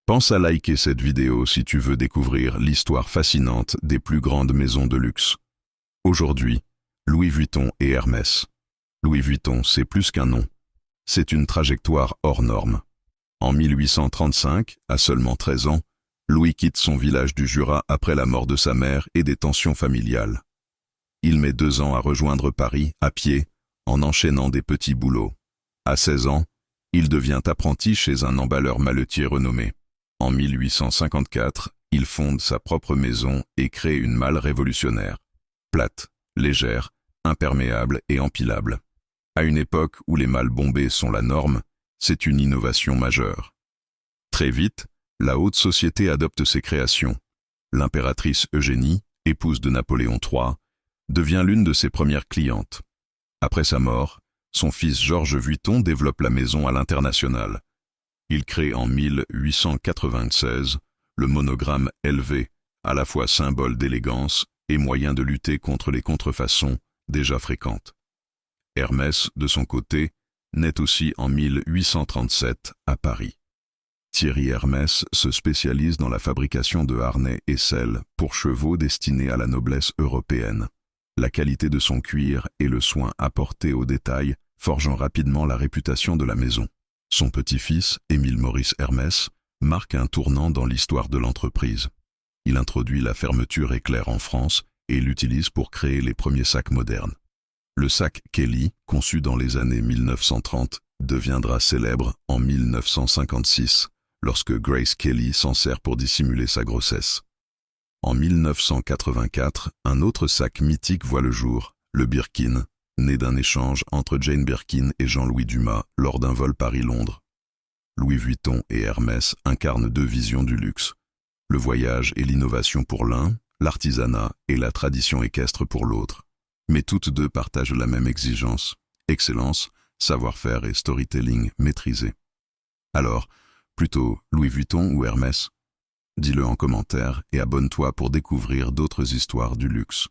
Pense à liker cette vidéo si tu veux découvrir l'histoire fascinante des plus grandes maisons de luxe. Aujourd'hui, Louis Vuitton et Hermès. Louis Vuitton, c'est plus qu'un nom. C'est une trajectoire hors norme. En 1835, à seulement 13 ans, Louis quitte son village du Jura après la mort de sa mère et des tensions familiales. Il met 2 ans à rejoindre Paris, à pied, en enchaînant des petits boulots. À 16 ans, il devient apprenti chez un emballeur maletier renommé. En 1854, il fonde sa propre maison et crée une malle révolutionnaire. Plate, légère, imperméable et empilable. À une époque où les malles bombées sont la norme, c'est une innovation majeure. Très vite, la haute société adopte ses créations. L'impératrice Eugénie, épouse de Napoléon III, devient l'une de ses premières clientes. Après sa mort, son fils Georges Vuitton développe la maison à l'international. Il crée en 1896 le monogramme LV, à la fois symbole d'élégance et moyen de lutter contre les contrefaçons déjà fréquentes. Hermès, de son côté, naît aussi en 1837 à Paris. Thierry Hermès se spécialise dans la fabrication de harnais et selles pour chevaux destinés à la noblesse européenne. La qualité de son cuir et le soin apporté aux détails forgeant rapidement la réputation de la maison. Son petit-fils, Émile Maurice Hermès, marque un tournant dans l'histoire de l'entreprise. Il introduit la fermeture éclair en France et l'utilise pour créer les premiers sacs modernes. Le sac Kelly, conçu dans les années 1930, deviendra célèbre en 1956, lorsque Grace Kelly s'en sert pour dissimuler sa grossesse. En 1984, un autre sac mythique voit le jour, le Birkin, né d'un échange entre Jane Birkin et Jean-Louis Dumas lors d'un vol Paris-Londres. Louis Vuitton et Hermès incarnent 2 visions du luxe. Le voyage et l'innovation pour l'un, l'artisanat et la tradition équestre pour l'autre. Mais toutes 2 partagent la même exigence, excellence, savoir-faire et storytelling maîtrisé. Alors, plutôt Louis Vuitton ou Hermès? Dis-le en commentaire et abonne-toi pour découvrir d'autres histoires du luxe.